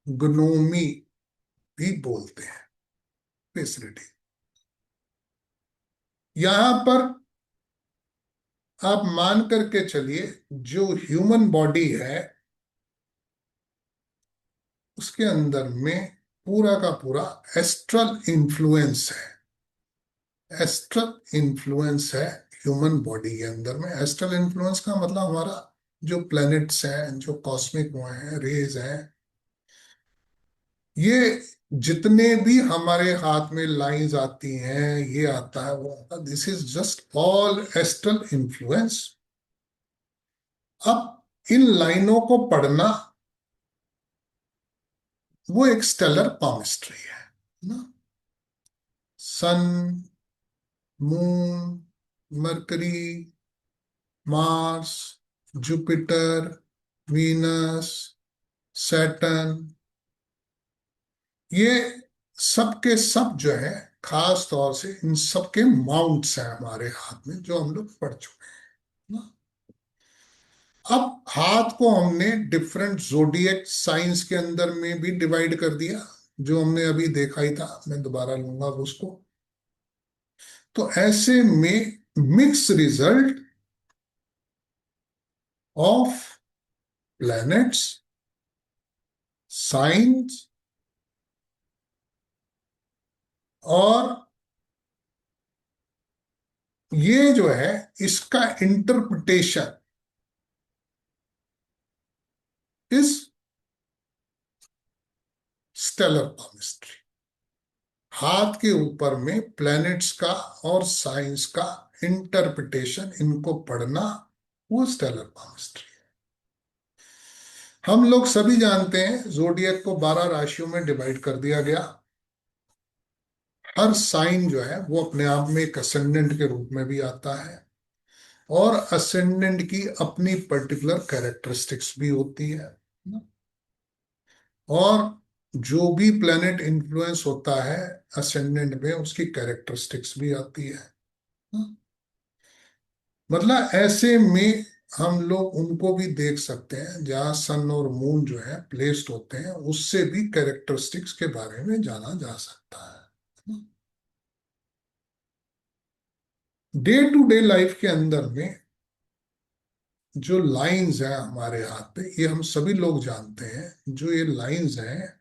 ग्नोमी भी बोलते हैं फैसिलिटी। यहां पर आप मान करके चलिए, जो ह्यूमन बॉडी है उसके अंदर में पूरा का पूरा एस्ट्रल इन्फ्लुएंस है। एस्ट्रल इन्फ्लुएंस है ह्यूमन बॉडी के अंदर में। एस्ट्रल इन्फ्लुएंस का मतलब हमारा जो प्लैनेट्स हैं, जो कॉस्मिक वो हैं, रेज हैं, ये जितने भी हमारे हाथ में लाइंस आती हैं, ये आता है वो आता है, this is just all astral influence. अब इन लाइनों को पढ़ना वो एक स्टेलर पामिस्ट्री है ना। Sun, moon, Mercury, Mars, Jupiter, Venus, Saturn, ये सब के सब जो है, खास तौर से इन सब के माउंट्स हैं हमारे हाथ में, जो हम लोग पढ़ चुके हैं ना। अब हाथ को हमने डिफरेंट जोडिएक साइंस के अंदर में भी डिवाइड कर दिया, जो हमने अभी देखा ही था, मैं दोबारा लूंगा उसको। तो ऐसे में mix result of planets, science और ये जो है इसका इंटरप्रिटेशन इज स्टेलर केमिस्ट्री। हाथ के ऊपर में प्लैनेट्स का और साइंस का इंटरप्रिटेशन, इनको पढ़ना, वो स्टेलर केमिस्ट्री। हम लोग सभी जानते हैं जोडियक को 12 राशियों में डिवाइड कर दिया गया। हर साइन जो है वो अपने आप में एक असेंडेंट के रूप में भी आता है, और असेंडेंट की अपनी पर्टिकुलर कैरेक्टरिस्टिक्स भी होती है। और जो भी प्लेनेट इन्फ्लुएंस होता है असेंडेंट में, उसकी कैरेक्टरिस्टिक्स भी आती है। मतलब ऐसे में हम लोग उनको भी देख सकते हैं, जहाँ सन और मून जो है प्लेस्ड होते हैं, उससे भी कैरेक्टरिस्टिक्स के बारे में जाना जा सकता है। डे टू डे लाइफ के अंदर में जो लाइंस है हमारे हाथ पे, ये हम सभी लोग जानते हैं, जो ये लाइंस हैं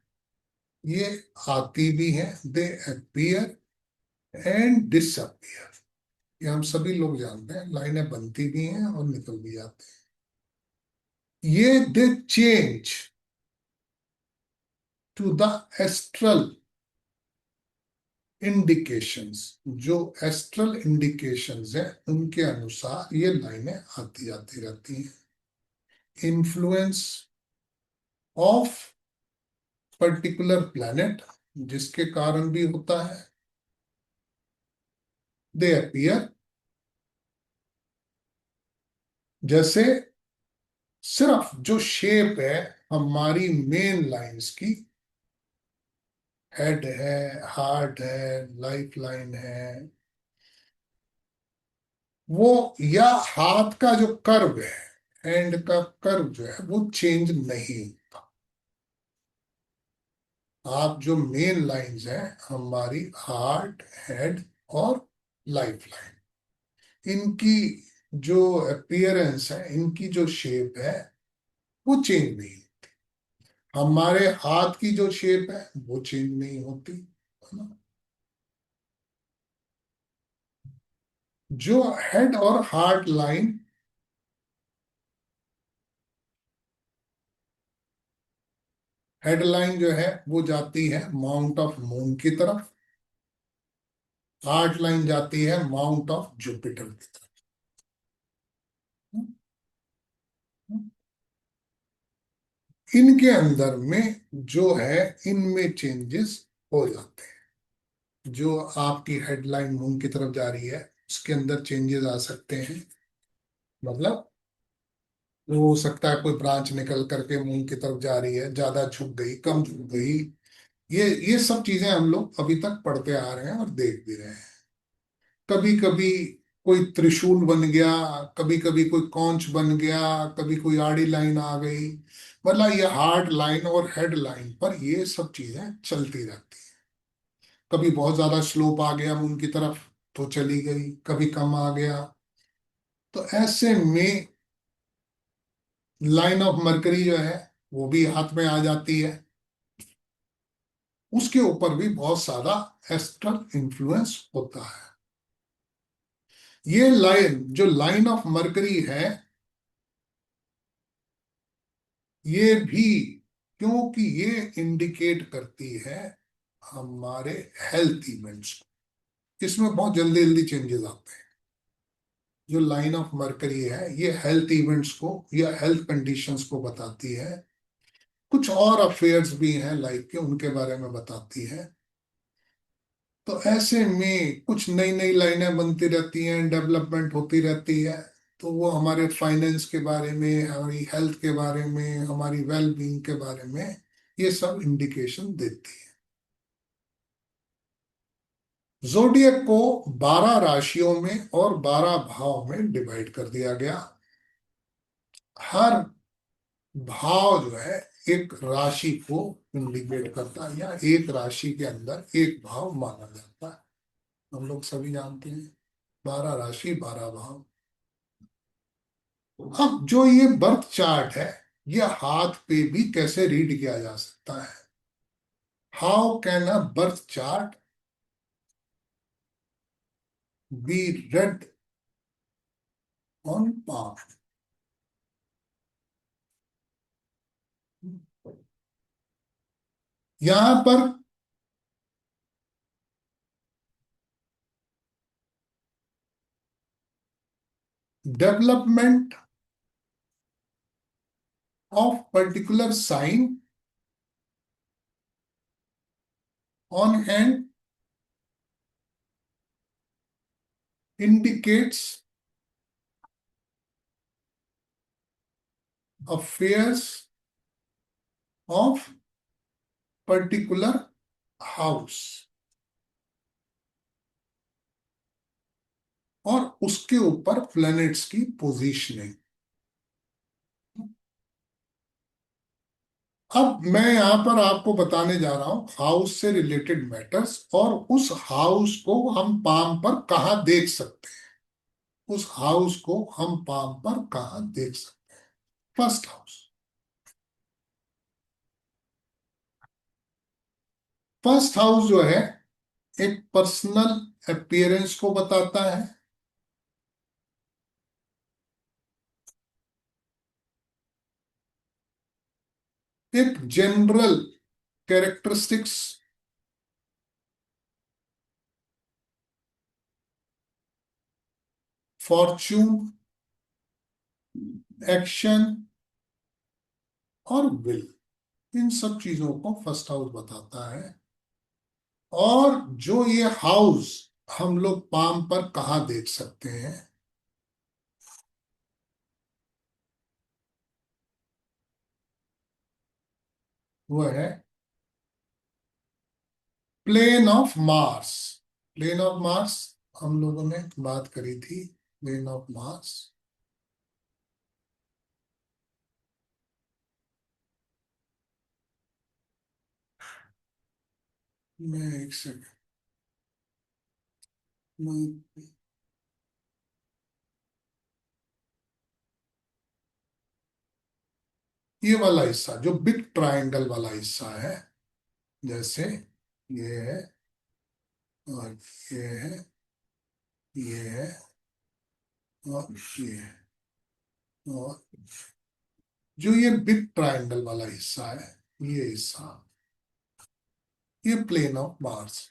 ये आती भी हैं, दे अपीयर एंड डिसअपीयर। ये हम सभी लोग जानते हैं, लाइनें बनती भी हैं और निकल भी जाती हैं। ये they change to the astral indications. जो एस्ट्रल इंडिकेशंस हैं उनके अनुसार ये लाइनें आती जाती रहती हैं। इन्फ्लुएंस ऑफ पर्टिकुलर प्लैनेट, जिसके कारण भी होता है, दे अपीयर। जैसे सिर्फ जो शेप है हमारी मेन लाइंस की, हेड है, हार्ट है, लाइफ लाइन है, वो, या हाथ का जो कर्व है, एंड का कर्व जो है वो चेंज नहीं होता। आप जो मेन लाइंस हैं हमारी हार्ट, हेड और लाइफ लाइन, इनकी जो अपीयरेंस है, इनकी जो शेप है वो चेंज नहीं होती। हमारे हाथ की जो शेप है वो चेंज नहीं होती, है ना। जो हेड और हार्ट लाइन, हेडलाइन जो है वो जाती है माउंट ऑफ मून की तरफ, हार्ट लाइन जाती है माउंट ऑफ जुपिटर की तरफ। इनके अंदर में जो है, इनमें चेंजेस हो जाते हैं। जो आपकी हेडलाइन मून की तरफ जा रही है उसके अंदर चेंजेस आ सकते हैं। मतलब वो हो सकता है कोई ब्रांच निकल करके मून की तरफ जा रही है, ज्यादा झुक गई, कम झुक गई। ये सब चीजें हम लोग अभी तक पढ़ते आ रहे हैं और देख भी रहे हैं। कभी कभी कोई त्रिशूल बन गया, कभी कभी कोई कौंच बन गया, कभी कोई आड़ी लाइन आ गई, मतलब ये हार्ड लाइन और हेड लाइन पर ये सब चीजें चलती रहती है। कभी बहुत ज्यादा स्लोप आ गया मून की तरफ तो चली गई, कभी कम आ गया। तो ऐसे में लाइन ऑफ मरकरी जो है वो भी हाथ में आ जाती है। उसके ऊपर भी बहुत सारा एस्ट्रल इंफ्लुएंस होता है। ये लाइन जो लाइन ऑफ मरकरी है, ये भी, क्योंकि ये इंडिकेट करती है हमारे हेल्थ इवेंट्स को, इसमें बहुत जल्दी जल्दी चेंजेस आते हैं। जो लाइन ऑफ मरकरी है ये हेल्थ इवेंट्स को या हेल्थ कंडीशंस को बताती है। कुछ और अफेयर्स भी हैं लाइफ के, उनके बारे में बताती है। तो ऐसे में कुछ नई नई लाइनें बनती रहती हैं, डेवलपमेंट होती रहती है। तो वो हमारे फाइनेंस के बारे में, हमारी हेल्थ के बारे में, हमारी वेल बीइंग के बारे में ये सब इंडिकेशन देती है। जोडियक को 12 राशियों में और 12 भाव में डिवाइड कर दिया गया। हर भाव जो है एक राशि को इंडिकेट करता है, या एक राशि के अंदर एक भाव माना जाता है। हम लोग सभी जानते हैं 12 राशि 12 भाव। अब जो ये बर्थ चार्ट है, ये हाथ पे भी कैसे रीड किया जा सकता है? How can a birth chart be read on palm? यहां पर development of particular sign on hand indicates affairs of particular house, और उसके ऊपर प्लैनेट्स की पोजीशनिंग। अब मैं यहां पर आपको बताने जा रहा हूं हाउस से रिलेटेड मैटर्स, और उस हाउस को हम पाम पर कहाँ देख सकते हैं। उस हाउस को हम पाम पर कहाँ देख सकते हैं? First house. फर्स्ट हाउस जो है एक पर्सनल अपीयरेंस को बताता है। एक जनरल कैरेक्टरिस्टिक्स, फॉर्च्यून, एक्शन और विल, इन सब चीजों को फर्स्ट हाउस बताता है। और जो ये हाउस हम लोग पाम पर कहाँ देख सकते हैं, वो है plain of Mars. Plain of Mars हम लोगों ने बात करी थी, प्लेन ऑफ मार्स। मैं एक सेकंड, मैं ये वाला हिस्सा जो बिग ट्रायंगल वाला हिस्सा है, जैसे ये है और ये है, ये है और ये है, और जो ये बिग ट्रायंगल वाला हिस्सा है, ये हिस्सा, ये प्लेन ऑफ मार्स।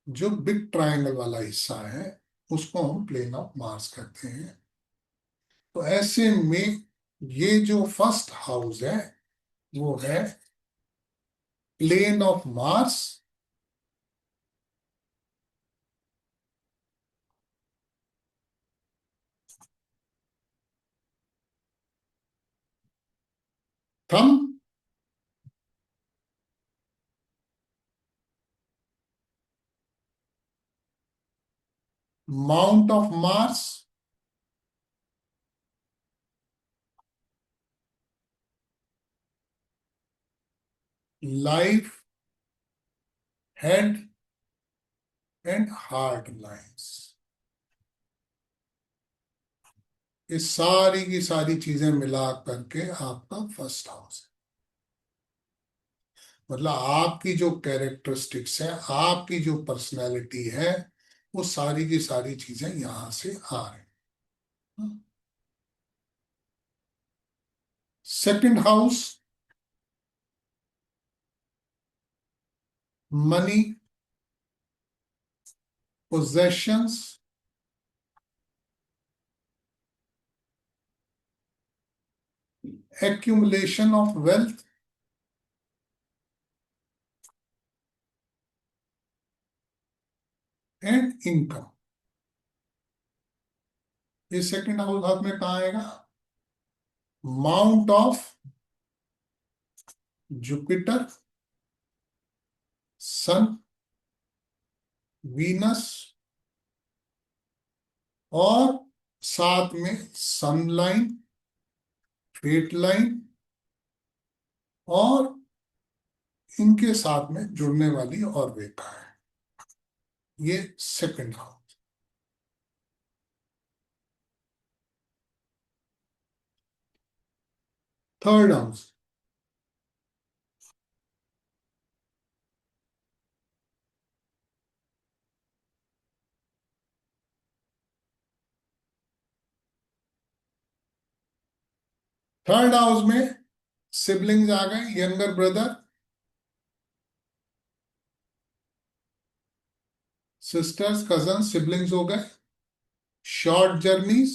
जो बिग ट्रायंगल वाला हिस्सा है उसको हम प्लेन ऑफ मार्स कहते हैं। तो ऐसे में ये जो फर्स्ट हाउस है वो है प्लेन ऑफ मार्स, थम, mount of Mars, life, head and heart lines, ये सारी की सारी चीजें मिला करके आपका फर्स्ट हाउस है। मतलब आपकी जो कैरेक्टरिस्टिक्स है, आपकी जो पर्सनैलिटी है, वो सारी की सारी चीजें यहां से आ रही हैं। Second house, money, possessions, accumulation of wealth and income. ये सेकंड हाउस हाथ में कहा आएगा? Mount of Jupiter, Sun, Venus, और साथ में सन लाइन, फेट लाइन, और इनके साथ में जुड़ने वाली और रेखा है। ये second house. Third house, third house में सिबलिंग्स आ गए, younger brother, sisters, cousin, siblings हो गए। शॉर्ट जर्नीज,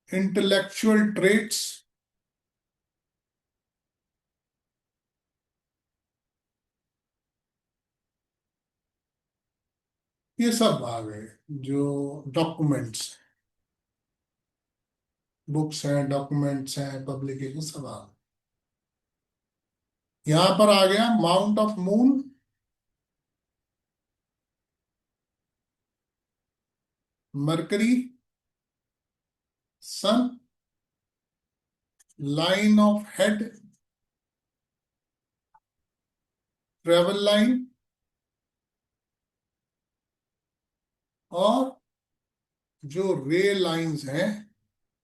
इंटेलेक्चुअल ट्रेट्स, ये सब आ गए। जो डॉक्यूमेंट्स, बुक्स हैं, डॉक्यूमेंट्स हैं, पब्लिकेशन, सब आ गए। यहां पर आ गया mount of Moon, Mercury, Sun, line of head, travel line, और जो रे लाइंस हैं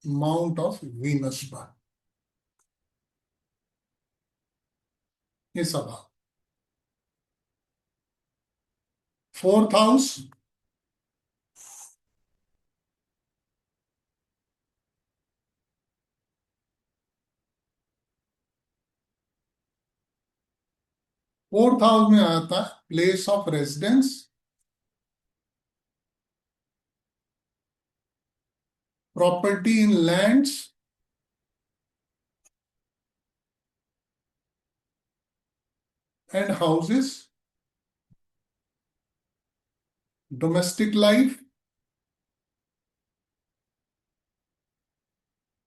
माउंट ऑफ वीनस पर, ये सब आ। फोर्थ हाउस, फोर्थ हाउस में आता है place of residence, property in lands and houses, domestic life,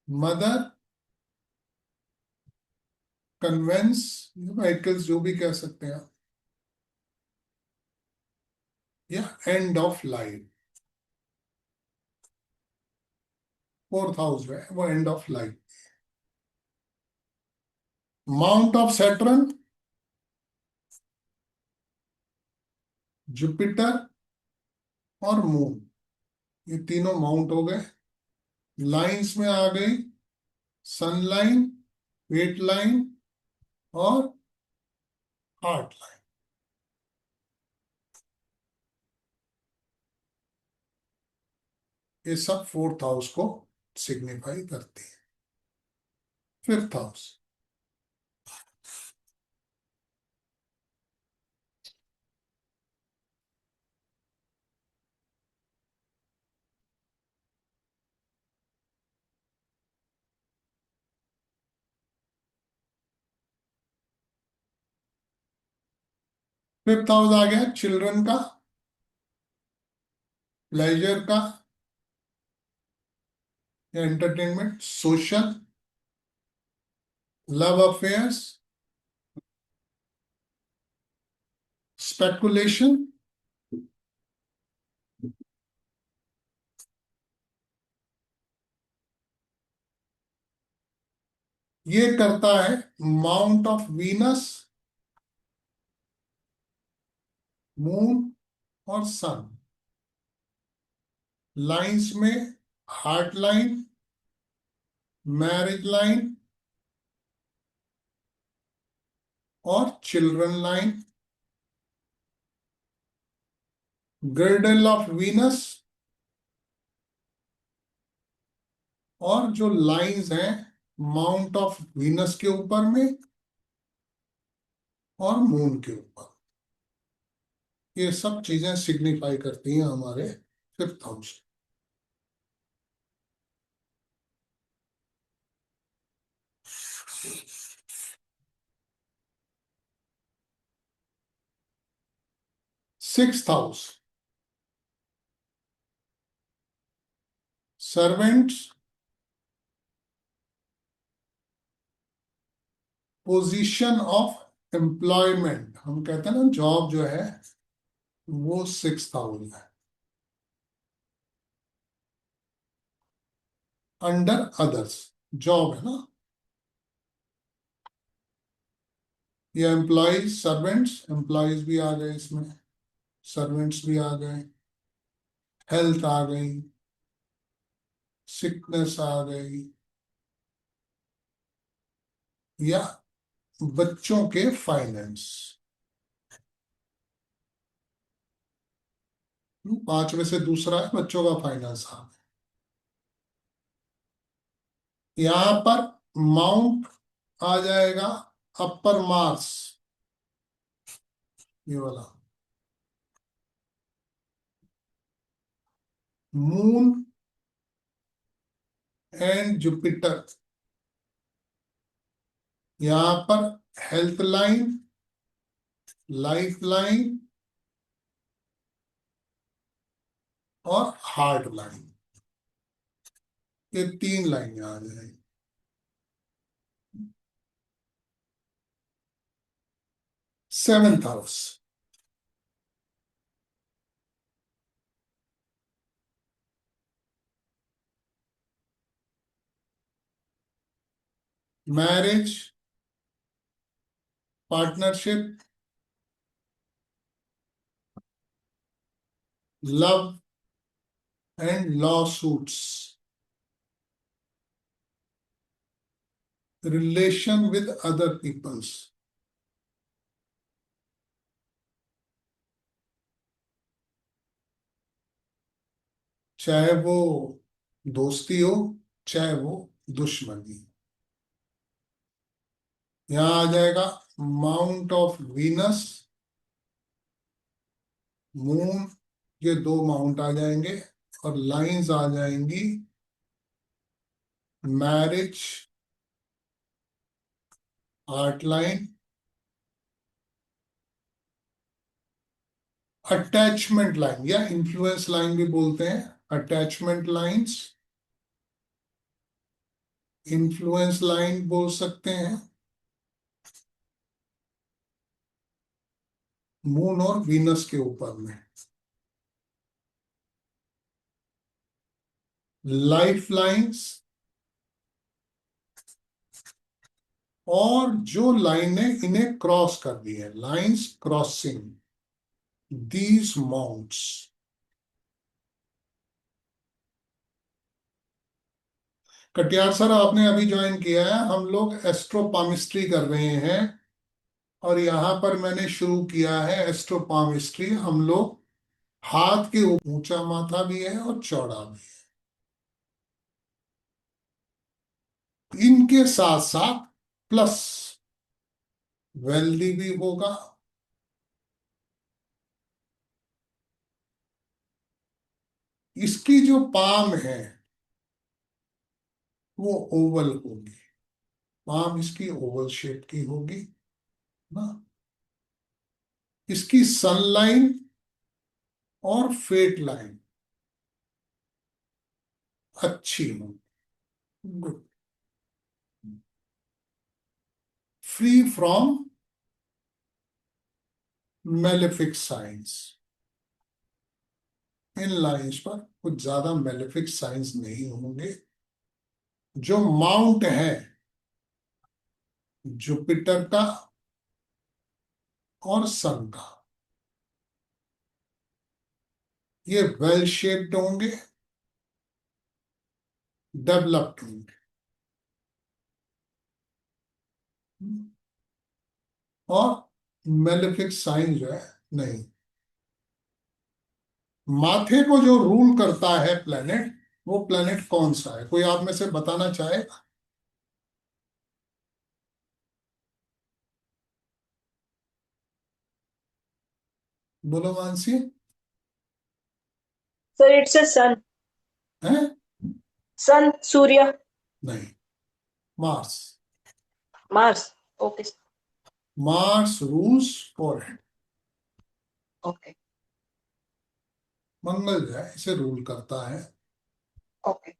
mother, conveyance, vehicles जो भी कह सकते हैं, या end of life. Fourth house है वो end of life. Mount of Saturn, Jupiter और मून, ये तीनों माउंट हो गए। लाइंस में आ गई सन लाइन, वेट लाइन और हार्ट लाइन। ये सब फोर्थ हाउस को सिग्निफाई करते हैं। फिफ्थ हाउस, फिफ्थ हाउस आ गया चिल्ड्रन का, प्लेजर का या entertainment, social, love affairs, speculation, ये करता है माउंट ऑफ वीनस, मून और सन। लाइंस में हार्ट लाइन, मैरिज लाइन और children line, girdle of Venus, और जो लाइंस हैं माउंट ऑफ वीनस के ऊपर में और मून के ऊपर। ये सब चीजें सिग्निफाई करती हैं हमारे fifth house. Sixth house, servants, position of employment, हम कहते हैं ना जॉब जो है वो सिक्स्थ हाउस है। अंडर अदर्स जॉब है ना, ये एम्प्लॉयज सर्वेंट्स, एम्प्लॉयज भी आ गए इसमें, सर्वेंट्स भी आ गए, हेल्थ आ गई, सिकनेस आ गई, या बच्चों के फाइनेंस। पांच में से दूसरा है बच्चों का फाइनेंस आ गया। यहां पर माउंट आ जाएगा अपर मार्स, ये वाला, मून एंड जुपिटर। यहां पर हेल्थ लाइन, लाइफ लाइन और हार्ट लाइन, ये तीन लाइन आ जाएगी। Seventh house, marriage, partnership, love and law suits, relation with other peoples. चाहे वो दोस्ती हो, चाहे वो दुश्मनी। यहां आ जाएगा माउंट ऑफ वीनस, मून, ये दो माउंट आ जाएंगे, और लाइंस आ जाएंगी marriage, heart line, attachment line या इन्फ्लुएंस लाइन भी बोलते हैं, अटैचमेंट लाइंस, इन्फ्लुएंस लाइन बोल सकते हैं, मून और वीनस के ऊपर में, लाइफ लाइंस, और जो लाइनें इन्हें क्रॉस कर दी है, lines crossing these mounts. Katiyar sir आपने अभी ज्वाइन किया है, हम लोग एस्ट्रोपामिस्ट्री कर रहे हैं, और यहाँ पर मैंने शुरू किया है एस्ट्रोपामिस्ट्री। हम लोग हाथ के ऊंचा माथा भी है और चौड़ा भी है, इनके साथ साथ प्लस वेल्दी भी होगा। इसकी जो पाम है वो ओवल होगी, पाम इसकी ओवल शेप की होगी ना। इसकी सन लाइन और फेट लाइन अच्छी हो, good, free from malefic science. In lines पर कुछ ज्यादा मेलेफिक साइंस नहीं होंगे। जो माउंट है जुपिटर का और सन का, ये वेल शेप्ड होंगे, डेवलप्ड होंगे, और मेलेफिक साइन जो है नहीं। माथे को जो रूल करता है प्लेनेट, वो प्लेनेट कौन सा है? कोई आप में से बताना चाहेगा? बोलो Mansi. Sir it's a sun. है? सन, सूर्य। नहीं, Mars. Mars. Okay. Mars rules forehead. Okay. Mangal जो है इसे रूल करता है। ओके।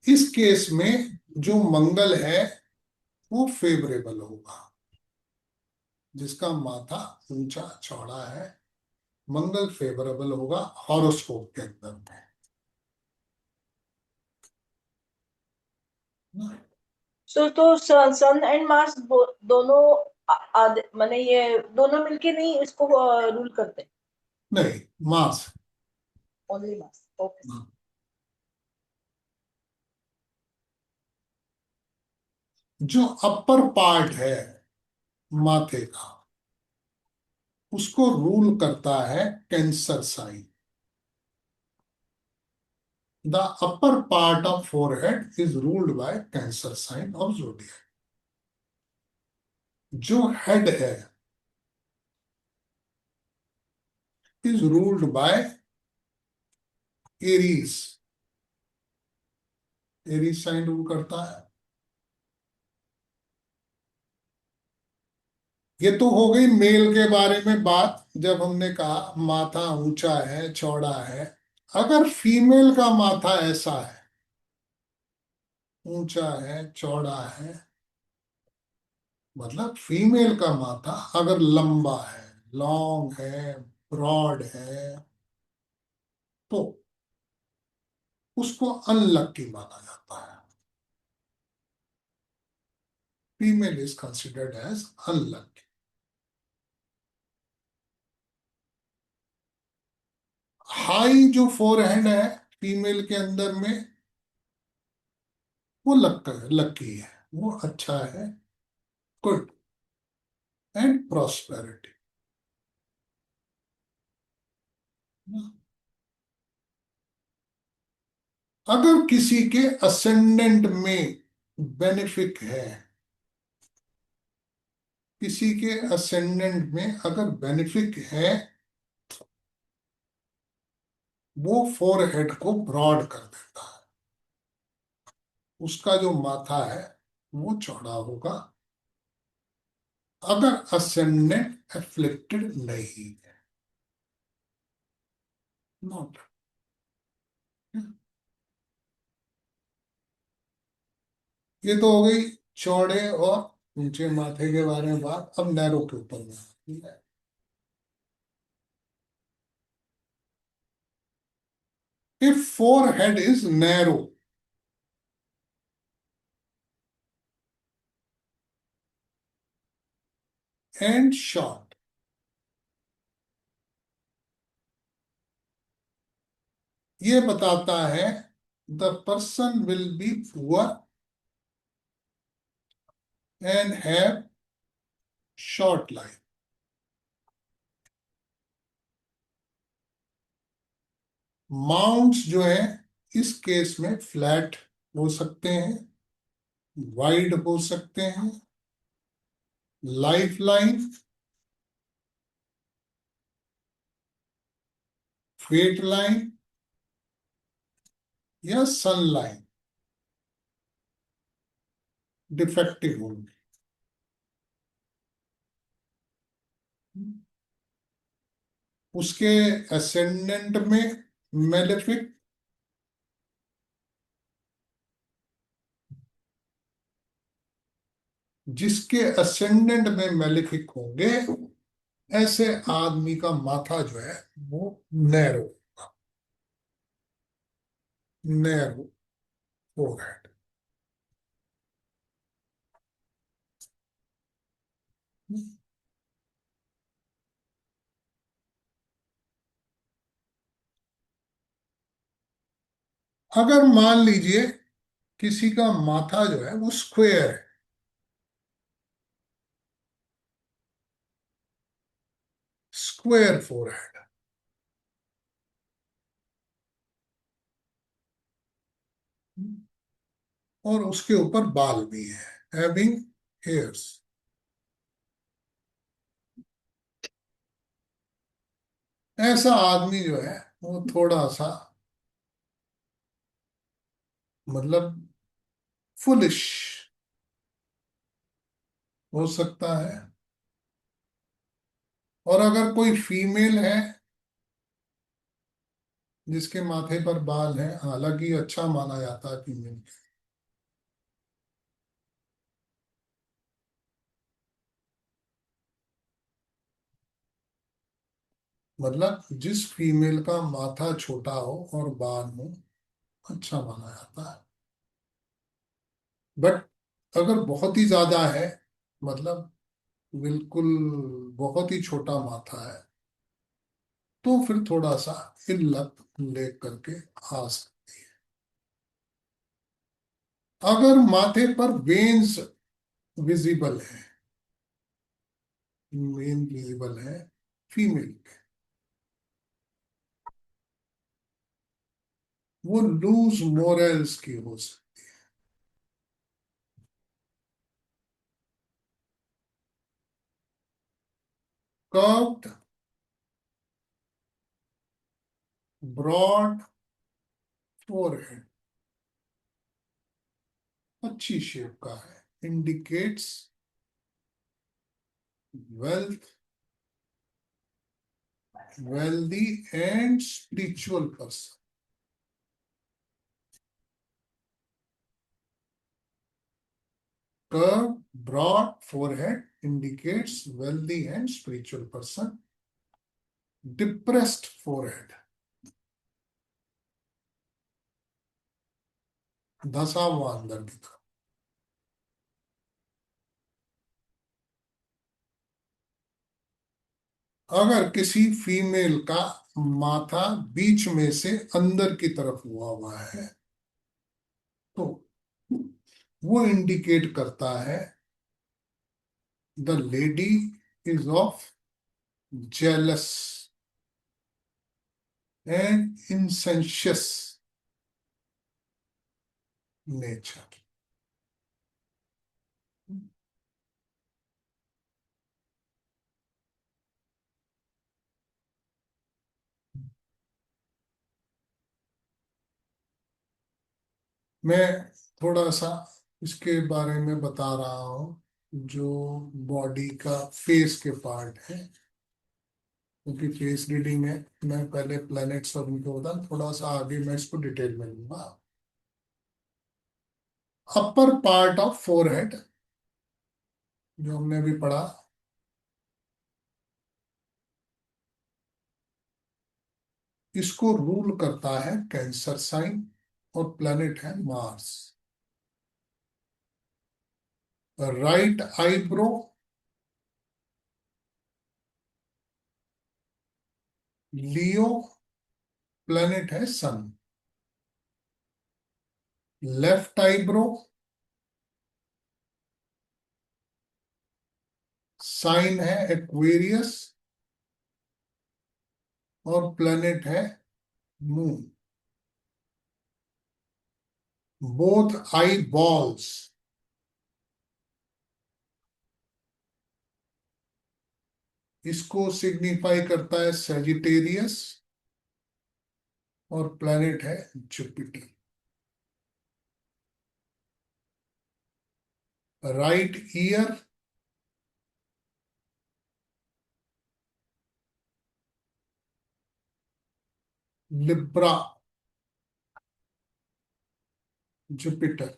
इस केस में जो मंगल है वो फेवरेबल होगा, जिसका माथा ऊंचा चौड़ा है, मंगल फेवरेबल होगा हॉरोस्कोप के अंदर में ना। सो तो सन एंड मार्स दोनों आधे माने ये दोनों मिलके नहीं इसको रूल करते? नहीं, मार्स। Only Mars. ओके। जो अपर पार्ट है माथे का, उसको रूल करता है Cancer sign. The upper part of forehead is ruled by Cancer sign of zodiac. जो हेड है is ruled by Aries. Aries sign rule करता है। ये तो हो गई मेल के बारे में बात, जब हमने कहा माथा ऊंचा है चौड़ा है। अगर फीमेल का माथा ऐसा है, ऊंचा है चौड़ा है, मतलब फीमेल का माथा अगर लंबा है, लॉन्ग है, ब्रॉड है, तो उसको अनलकी माना जाता है। Female is considered as unlucky. High जो फोरहेड है फीमेल के अंदर में, वो लकी है, वो अच्छा है, गुड एंड प्रॉस्पेरिटी। अगर किसी के असेंडेंट में बेनिफिक है, किसी के असेंडेंट में अगर बेनिफिक है, वो फोरहेड को ब्रॉड कर देता है, उसका जो माथा है वो चौड़ा होगा। अगर असेंडेंट एफ्लिक्टेड नहीं है, नॉट। ये तो हो गई चौड़े और ऊंचे माथे के बारे में बात। अब नैरो के ऊपर में आती है। If forehead is narrow and short, ये बताता है the person will be poor and have short life. Mounts जो है इस केस में फ्लैट हो सकते हैं, वाइड हो सकते हैं, लाइफ लाइन, फेट लाइन, या सन लाइन डिफेक्टिव होंगे। उसके असेंडेंट में मेलेफिक, जिसके असेंडेंट में मेलेफिक होंगे, ऐसे आदमी का माथा जो है वो नैरो, नैरो फोरहेड। अगर मान लीजिए किसी का माथा जो है वो स्क्वायर है, स्क्वायर फोरहेड, और उसके ऊपर बाल भी है, हैविंग हेयर्स, ऐसा आदमी जो है वो थोड़ा सा मतलब फुलिश हो सकता है। और अगर कोई फीमेल है जिसके माथे पर बाल है, हालांकि अच्छा माना जाता है फीमेल, मतलब जिस फीमेल का माथा छोटा हो और बाल हो, अच्छा माना जाता है। बट अगर बहुत ही ज्यादा है, मतलब बिल्कुल बहुत ही छोटा माथा है, तो फिर थोड़ा सा इल्लत ले करके आ सकती है। अगर माथे पर वेन्स विजिबल है, वेन विजिबल है फीमेल पे, वो लूज मोरल्स की हो सकती है। कर्व्ड ब्रॉड फोरहेड अच्छी शेप का है, indicates wealth, wealthy and spiritual person. Curved, broad forehead indicates wealthy and spiritual person. Depressed forehead, धसा हुआ अंदर की तरफ। अगर किसी फीमेल का माथा बीच में से अंदर की तरफ हुआ है, तो वो इंडिकेट करता है the lady is of jealous and licentious nature. मैं थोड़ा सा इसके बारे में बता रहा हूँ, जो बॉडी का फेस के पार्ट है, क्योंकि फेस रीडिंग है। मैं पहले प्लैनेट्स और उनको बता, थोड़ा सा आगे मैं इसको डिटेल में लूंगा। अपर पार्ट ऑफ फोरहेड जो हमने अभी पढ़ा, इसको रूल करता है कैंसर साइन, और प्लैनेट है मार्स। राइट आईब्रो लियो, प्लैनेट है सन। लेफ्ट आईब्रो साइन है एक्वेरियस, और प्लैनेट है मून। बोथ आई बॉल्स, इसको सिग्निफाई करता है सेजिटेरियस, और प्लैनेट है Jupiter. Right year Libra, Jupiter.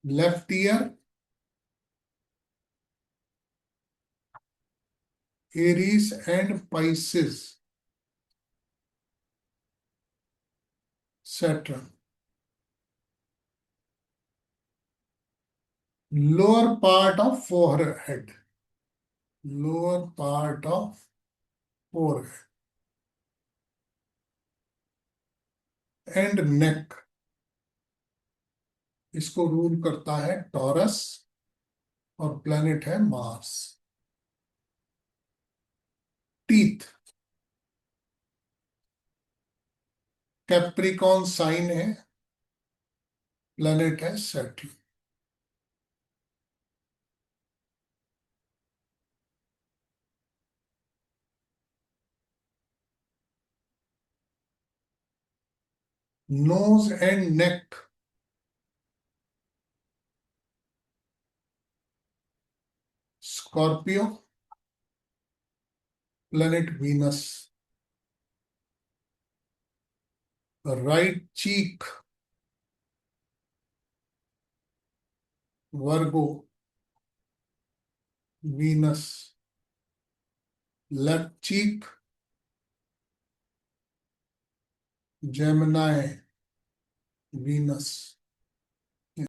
Left ear Aries and Pisces, Saturn. lower part of forehead, lower part of forehead and neck, इसको rule करता है टॉरस और प्लेनेट है मार्स। टीथ, कैप्रिकॉन साइन है, प्लेनेट है Saturn. Nose and neck, Scorpio, planet Venus. Right cheek, Virgo, Venus. Left cheek, Gemini, Venus.